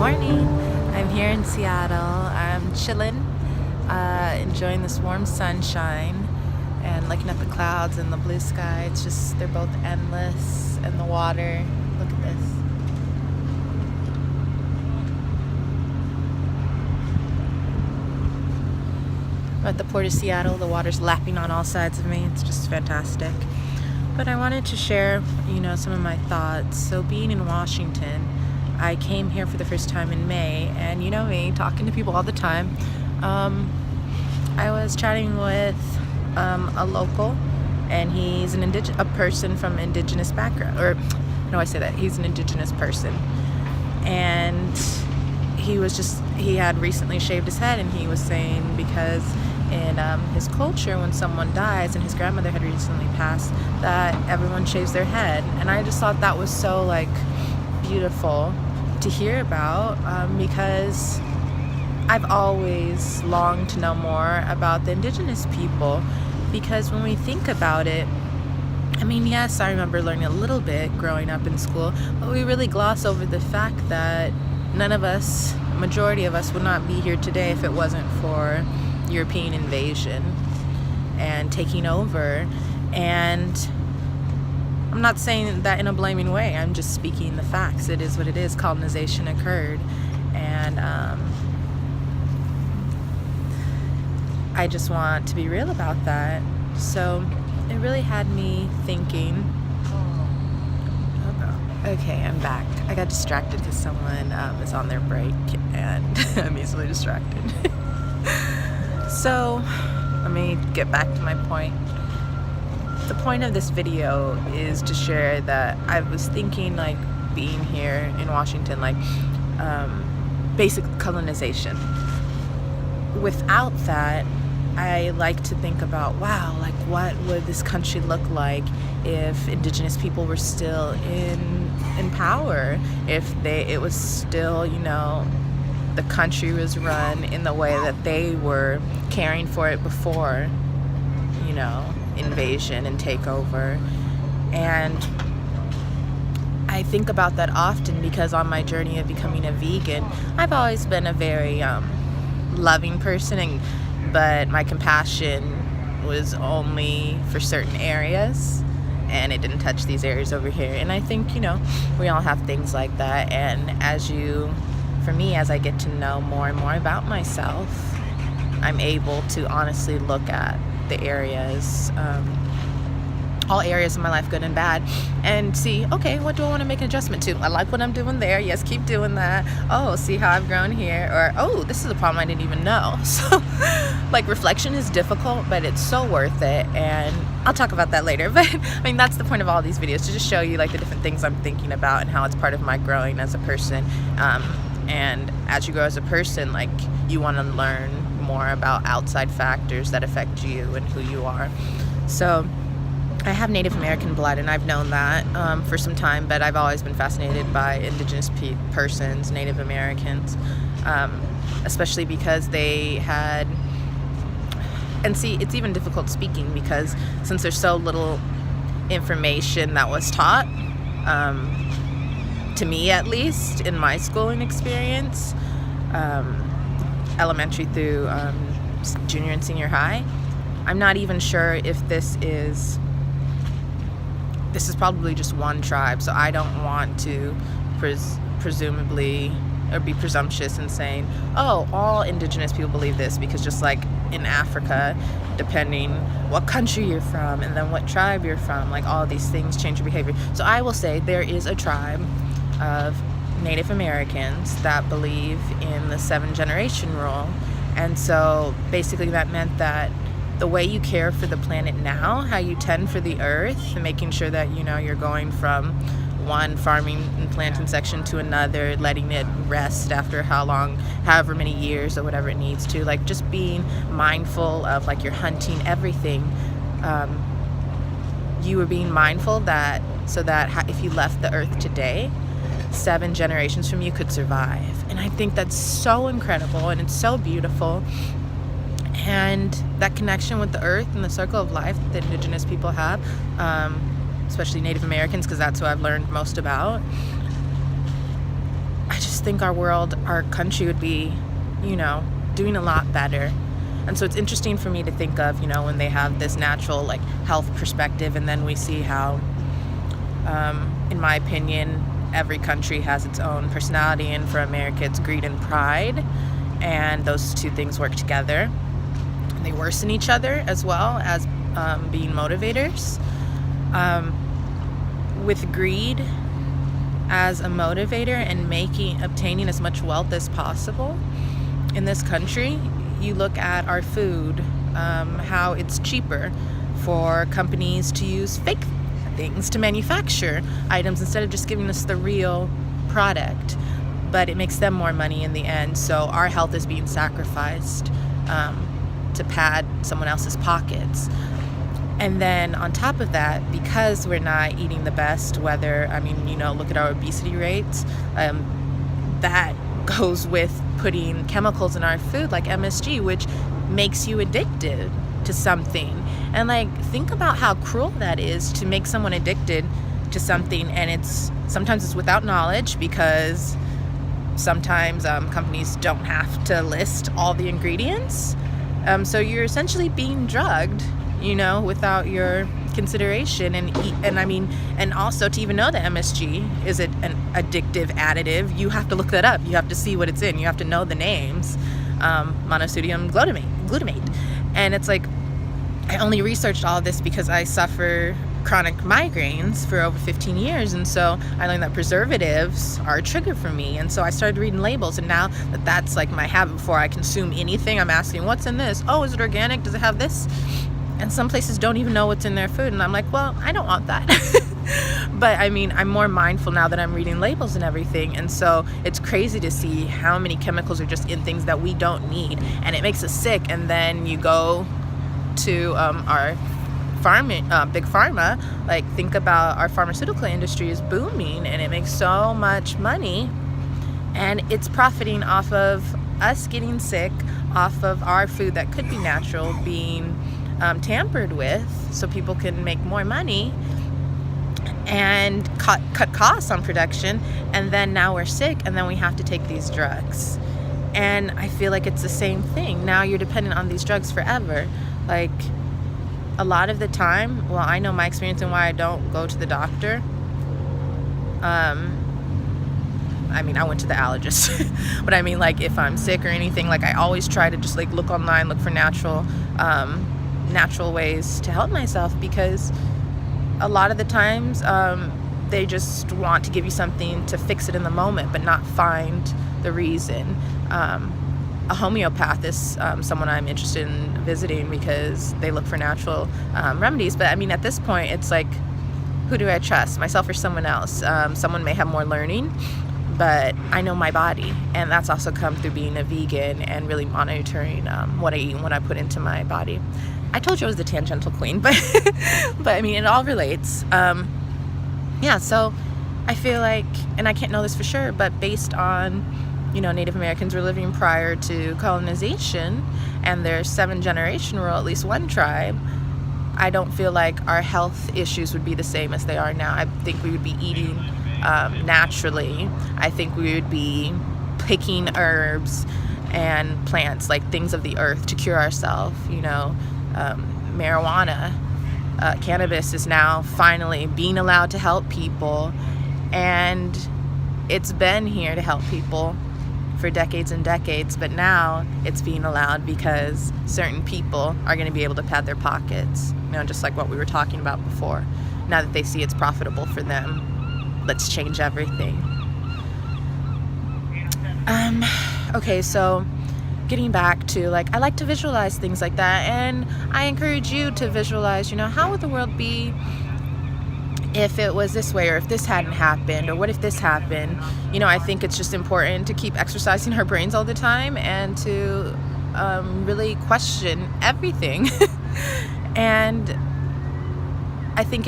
morning. I'm here in Seattle. I'm chilling, enjoying this warm sunshine and looking at the clouds and the blue sky. It's just, they're both endless, and the water. Look at this. I'm at the Port of Seattle. The water's lapping on all sides of me. It's just fantastic. But I wanted to share, some of my thoughts. So being in Washington, I came here for the first time in May, and you know me, talking to people all the time. I was chatting with a local, and he's a person from Indigenous background, or no, I say that he's an Indigenous person, and he had recently shaved his head, and he was saying because in his culture, when someone dies, and his grandmother had recently passed, that everyone shaves their head. And I just thought that was so beautiful to hear about, because I've always longed to know more about the Indigenous people, because when we think about it, yes, I remember learning a little bit growing up in school, but we really gloss over the fact that none of us, majority of us, would not be here today if it wasn't for European invasion and taking over. And I'm not saying that in a blaming way, I'm just speaking the facts. It is what it is. Colonization occurred, and I just want to be real about that. So it really had me thinking. Okay, I'm back. I got distracted because someone is on their break, and I'm easily distracted. So let me get back to my point. The point of this video is to share that I was thinking, being here in Washington, basic colonization. Without that, I like to think about, wow, what would this country look like if Indigenous people were still in power, if it was still, the country was run in the way that they were caring for it before, invasion and takeover. And I think about that often because on my journey of becoming a vegan, I've always been a very loving person, but my compassion was only for certain areas, and it didn't touch these areas over here. And I think, we all have things like that. And for me, as I get to know more and more about myself, I'm able to honestly look at the areas, all areas of my life, good and bad, and see, okay, what do I want to make an adjustment to? I like what I'm doing there. Yes, keep doing that. Oh, see how I've grown here. Or, oh, this is a problem I didn't even know. So, reflection is difficult, but it's so worth it. And I'll talk about that later. But, that's the point of all these videos, to just show you, the different things I'm thinking about and how it's part of my growing as a person. And as you grow as a person, you want to learn more about outside factors that affect you and who you are. So I have Native American blood, and I've known that for some time, but I've always been fascinated by Indigenous persons, Native Americans, especially because they had, and see, it's even difficult speaking because since there's so little information that was taught, to me at least, in my schooling experience, elementary through junior and senior high, I'm not even sure if this is probably just one tribe, so I don't want to presumably or be presumptuous in saying, oh, all Indigenous people believe this, because just like in Africa, depending what country you're from and then what tribe you're from, all these things change your behavior. So I will say there is a tribe of Native Americans that believe in the 7-generation rule, and so basically that meant that the way you care for the planet now, how you tend for the earth, and making sure that you're going from one farming and planting section to another, letting it rest after however many years or whatever it needs to, just being mindful of you're hunting everything. You were being mindful that if you left the earth today, 7 generations from you could survive. And I think that's so incredible, and it's so beautiful. And that connection with the earth and the circle of life that Indigenous people have, especially Native Americans, because that's who I've learned most about, I just just think our country would be, doing a lot better. And so it's interesting for me to think of, when they have this natural like health perspective, and then we see how, in my opinion, every country has its own personality, and for America it's greed and pride, and those two things work together. And they worsen each other as well as being motivators. With greed as a motivator and obtaining as much wealth as possible in this country, you look at our food, how it's cheaper for companies to use fake things to manufacture items instead of just giving us the real product, but it makes them more money in the end. So our health is being sacrificed to pad someone else's pockets. And then on top of that, because we're not eating the best, look at our obesity rates, that goes with putting chemicals in our food like MSG, which makes you addicted to something. And think about how cruel that is, to make someone addicted to something, and sometimes it's without knowledge, because sometimes companies don't have to list all the ingredients. So you're essentially being drugged, without your consideration. And also, to even know that MSG is an addictive additive, you have to look that up. You have to see what it's in. You have to know the names. Monosodium glutamate. And it's like, I only researched all of this because I suffer chronic migraines for over 15 years, and so I learned that preservatives are a trigger for me. And so I started reading labels, and now that's like my habit. Before I consume anything, I'm asking, what's in this? Oh, is it organic? Does it have this? And some places don't even know what's in their food, and I'm like, well, I don't want that. But I'm more mindful now that I'm reading labels and everything. And so it's crazy to see how many chemicals are just in things that we don't need, and it makes us sick. And then you go to our big pharma, think about our pharmaceutical industry is booming, and it makes so much money, and it's profiting off of us getting sick, off of our food that could be natural being tampered with, so people can make more money and cut costs on production. And then now we're sick, and then we have to take these drugs. And I feel like it's the same thing. Now you're dependent on these drugs forever. A lot of the time, well, I know my experience and why I don't go to the doctor. I went to the allergist. But if I'm sick or anything, I always try to just look online, look for natural ways to help myself, because a lot of the times they just want to give you something to fix it in the moment, but not find the reason. A homeopath is someone I'm interested in visiting, because they look for natural remedies. But at this point, it's who do I trust, myself or someone else? Someone may have more learning, but I know my body, and that's also come through being a vegan and really monitoring what I eat and what I put into my body. I told you I was the tangential queen, but it all relates. So I feel like, and I can't know this for sure, but based on Native Americans were living prior to colonization, and their 7th-generation rule, at least one tribe, I don't feel like our health issues would be the same as they are now. I think we would be eating naturally. I think we would be picking herbs and plants, things of the earth, to cure ourselves. Marijuana, cannabis is now finally being allowed to help people, and it's been here to help people for decades and decades, but now it's being allowed because certain people are going to be able to pad their pockets, just like what we were talking about before. Now that they see it's profitable for them, let's change everything. Okay, so getting back to I like to visualize things like that, and I encourage you to visualize, how would the world be if it was this way, or if this hadn't happened, or what if this happened? I think it's just important to keep exercising our brains all the time, and to really question everything. And I think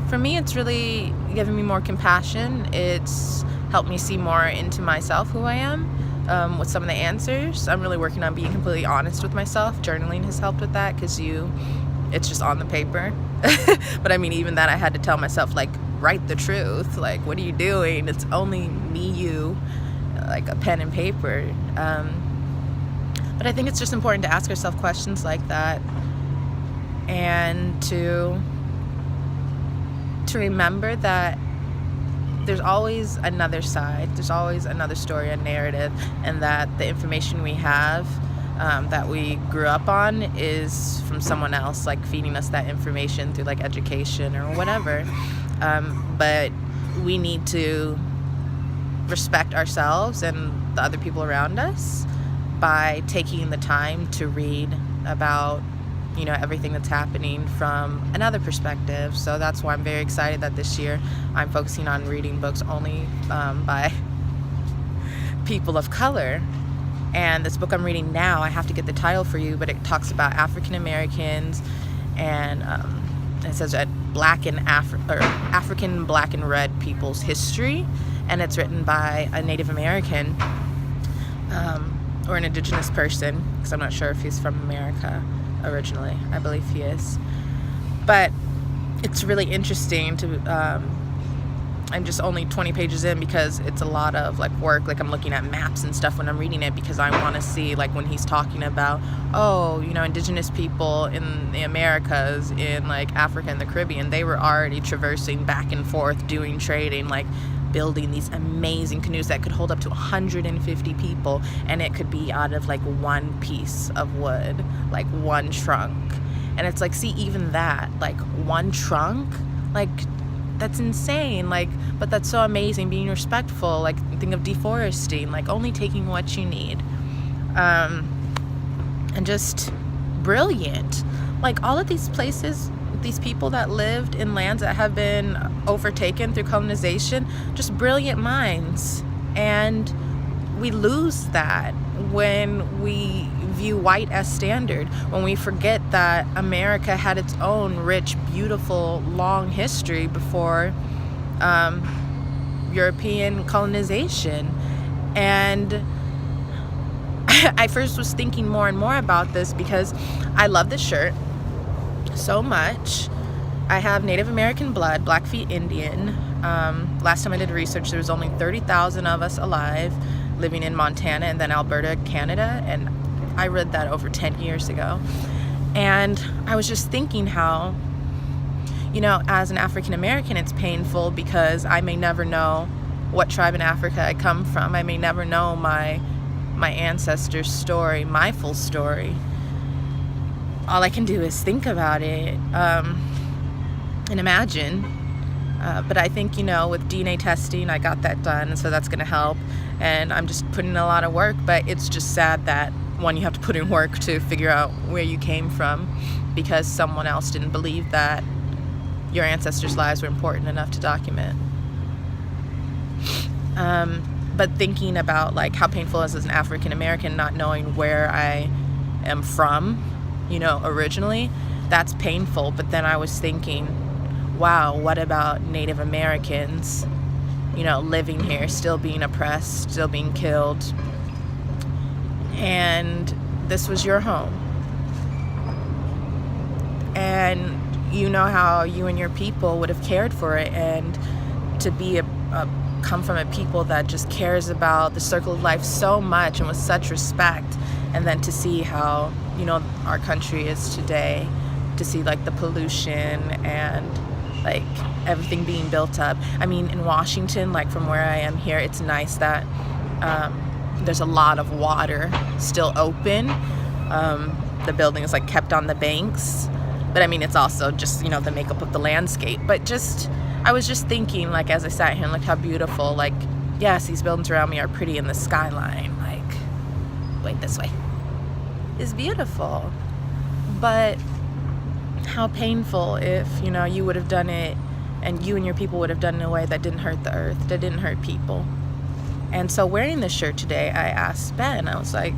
for me, it's really given me more compassion. It's helped me see more into myself, who I am, with some of the answers. I'm really working on being completely honest with myself. Journaling has helped with that, because it's just on the paper. But even that, I had to tell myself, write the truth. Like, what are you doing? It's only me, you, like a pen and paper. But I think it's just important to ask yourself questions like that, and to remember that there's always another side, there's always another story, a narrative, and that the information we have that we grew up on is from someone else, like feeding us that information through like education or whatever. But we need to respect ourselves and the other people around us by taking the time to read about, you know, everything that's happening from another perspective. So that's why I'm very excited that this year I'm focusing on reading books only by people of color. And this book I'm reading now, I have to get the title for you, but it talks about African Americans, and it says African Black and Red people's history, and it's written by a Native American or an Indigenous person, because I'm not sure if he's from America originally. I believe he is. But it's really interesting to I'm just only 20 pages in because it's a lot of like work. Like, I'm looking at maps and stuff when I'm reading it, because I want to see, like, when he's talking about, oh, you know, Indigenous people in the Americas, in like Africa and the Caribbean, they were already traversing back and forth, doing trading, like building these amazing canoes that could hold up to 150 people, and it could be out of like one piece of wood, like one trunk. And it's like, see, even that, like one trunk, like, that's insane. Like, but that's so amazing, being respectful. Like, think of deforesting, like only taking what you need, and just brilliant. Like, all of these places, these people that lived in lands that have been overtaken through colonization, just brilliant minds. And we lose that when we view white as standard, when we forget that America had its own rich, beautiful, long history before European colonization. And I first was thinking more and more about this because I love this shirt so much. I have Native American blood, Blackfeet Indian. Last time I did research, there was only 30,000 of us alive living in Montana and then Alberta, Canada, and I read that over 10 years ago. And I was just thinking how, you know, as an African American, it's painful because I may never know what tribe in Africa I come from. I may never know my ancestors' story, my full story. All I can do is think about it and imagine. But I think, you know, with DNA testing, I got that done, and so that's going to help. And I'm just putting in a lot of work, but it's just sad that, one, you have to put in work to figure out where you came from because someone else didn't believe that your ancestors' lives were important enough to document. But thinking about, like, how painful it is as an African American not knowing where I am from, you know, originally, that's painful. But then I was thinking, wow, what about Native Americans, you know, living here, still being oppressed, still being killed, and this was your home. And you know how you and your people would have cared for it, and to be come from a people that just cares about the circle of life so much and with such respect, and then to see how, you know, our country is today, to see like the pollution and like everything being built up. I mean, in Washington, like from where I am here, it's nice that there's a lot of water still open. The building is like kept on the banks, but I mean, it's also just, you know, the makeup of the landscape. But just, I was just thinking, like, as I sat here and looked how beautiful, like, yes, these buildings around me are pretty, and the skyline, like, wait, this way, is beautiful. But how painful if, you know, you would have done it, and you and your people would have done it in a way that didn't hurt the earth, that didn't hurt people. And so wearing this shirt today, I asked Ben, I was like,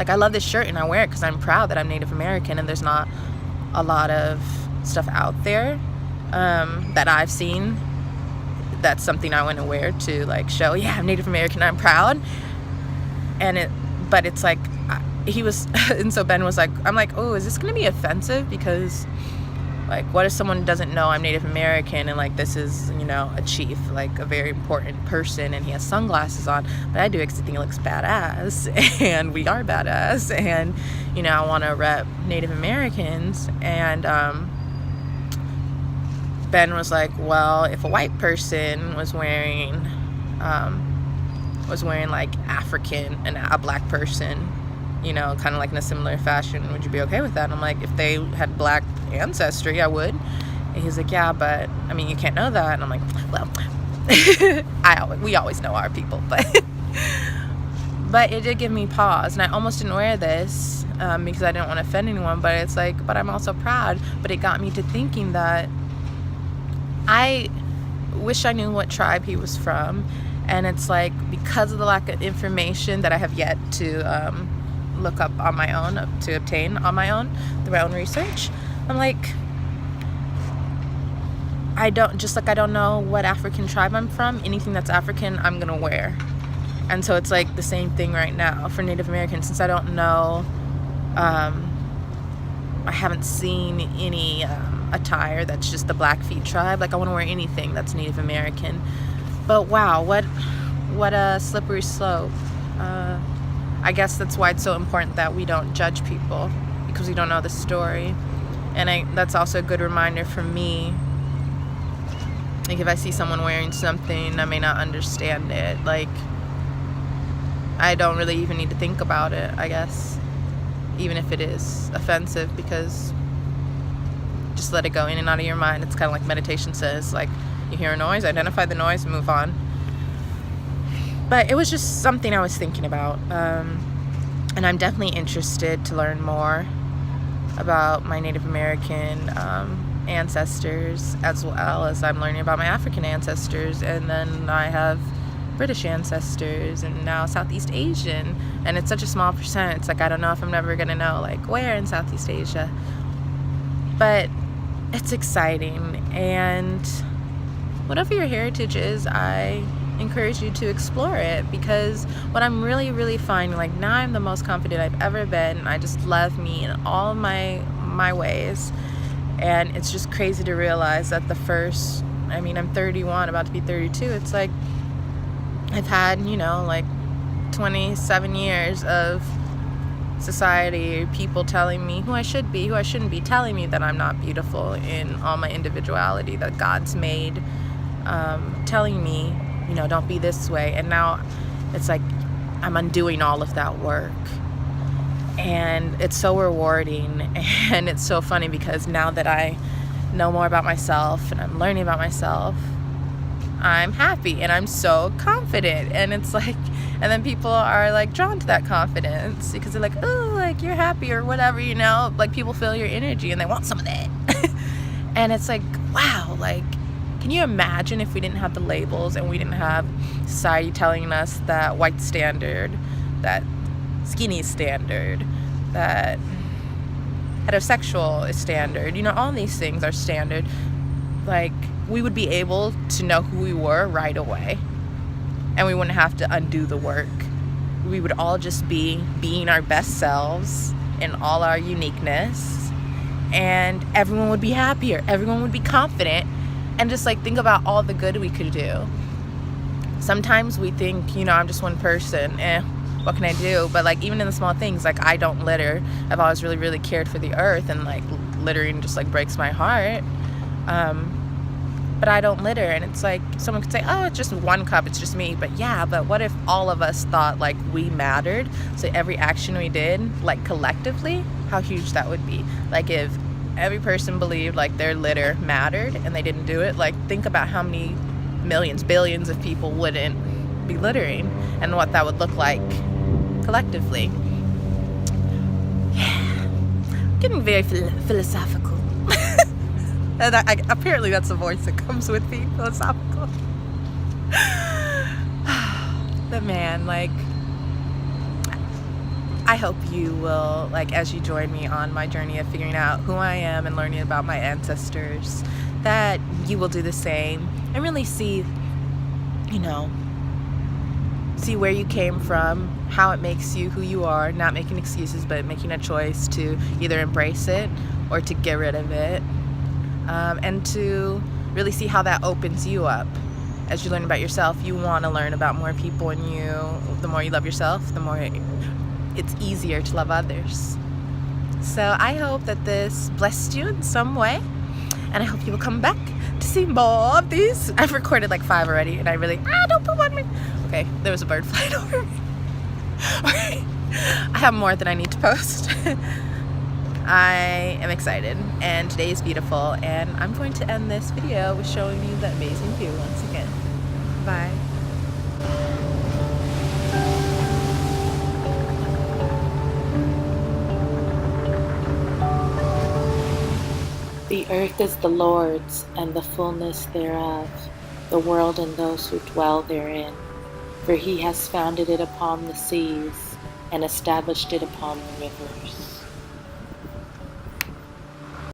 I love this shirt and I wear it because I'm proud that I'm Native American, and there's not a lot of stuff out there that I've seen that's something I want to wear to like show, yeah, I'm Native American, I'm proud. But it's like, he was, and so Ben was like, I'm like, oh, is this going to be offensive? Because Like, what if someone doesn't know I'm Native American and like this is, you know, a chief, like a very important person, and he has sunglasses on, but I do actually think he looks badass and we are badass, and you know, I want to rep Native Americans. And Ben was like, well, if a white person was wearing like African and a black person, you know, kind of like in a similar fashion, would you be okay with that? And I'm like, if they had black ancestry, I would. And he's like, yeah, but I mean, you can't know that. And I'm like, well, we always know our people, but but it did give me pause. And I almost didn't wear this because I didn't want to offend anyone, but it's like, but I'm also proud. But it got me to thinking that I wish I knew what tribe he was from. And it's like, because of the lack of information that I have yet to look up on my own, to obtain on my own, through my own research, I'm like, I don't know what African tribe I'm from. Anything that's African, I'm gonna wear. And so it's like the same thing right now for Native Americans. Since I don't know, I haven't seen any attire that's just the Blackfeet tribe. Like, I want to wear anything that's Native American. But wow, what a slippery slope. I guess that's why it's so important that we don't judge people, because we don't know the story. And that's also a good reminder for me. Like, if I see someone wearing something, I may not understand it. Like, I don't really even need to think about it, I guess, even if it is offensive, because just let it go in and out of your mind. It's kind of like meditation says, like, you hear a noise, identify the noise, and move on. But it was just something I was thinking about. And I'm definitely interested to learn more about my Native American ancestors, as well as I'm learning about my African ancestors. And then I have British ancestors, and now Southeast Asian. And it's such a small percent. It's like, I don't know if I'm never going to know, like, where in Southeast Asia. But it's exciting. And whatever your heritage is, I encourage you to explore it, because what I'm really, really finding, like, now I'm the most confident I've ever been. I just love me in all my ways, and it's just crazy to realize that I'm 31, about to be 32. It's like I've had, you know, like 27 years of society, people telling me who I should be, who I shouldn't be, telling me that I'm not beautiful in all my individuality that God's made, telling me, you know, don't be this way. And now it's like I'm undoing all of that work, and it's so rewarding. And it's so funny, because now that I know more about myself and I'm learning about myself, I'm happy and I'm so confident. And it's like, and then people are like drawn to that confidence, because they're like, oh, like, you're happy or whatever, you know, like, people feel your energy and they want some of that. And it's like, wow, like, can you imagine if we didn't have the labels and we didn't have society telling us that white standard, that skinny standard, that heterosexual is standard, you know, all these things are standard. Like, we would be able to know who we were right away, and we wouldn't have to undo the work. We would all just be being our best selves in all our uniqueness, and everyone would be happier, everyone would be confident. And just like, think about all the good we could do. Sometimes we think, you know, I'm just one person, what can I do? But like, even in the small things, like, I don't litter. I've always really, really cared for the earth, and like, littering just like breaks my heart. But I don't litter. And it's like, someone could say, oh, it's just one cup, it's just me. But yeah, but what if all of us thought like we mattered? So every action we did, like, collectively, how huge that would be. Like, if every person believed like their litter mattered and they didn't do it, like, think about how many millions, billions of people wouldn't be littering, and what that would look like collectively. Yeah, getting very philosophical. And apparently that's the voice that comes with being philosophical. But man, like, I hope you will, like, as you join me on my journey of figuring out who I am and learning about my ancestors, that you will do the same and really see, you know, see where you came from, how it makes you who you are, not making excuses, but making a choice to either embrace it or to get rid of it. and to really see how that opens you up. As you learn about yourself, you want to learn about more people, and the more you love yourself, the more it's easier to love others. So I hope that this blessed you in some way, and I hope you will come back to see more of these. I've recorded like 5 already, and I really, don't put one me. Okay, there was a bird flying over me. Okay, I have more that I need to post. I am excited, and today is beautiful, and I'm going to end this video with showing you the amazing view once again. Bye. The earth is the Lord's, and the fullness thereof, the world and those who dwell therein. For he has founded it upon the seas, and established it upon the rivers.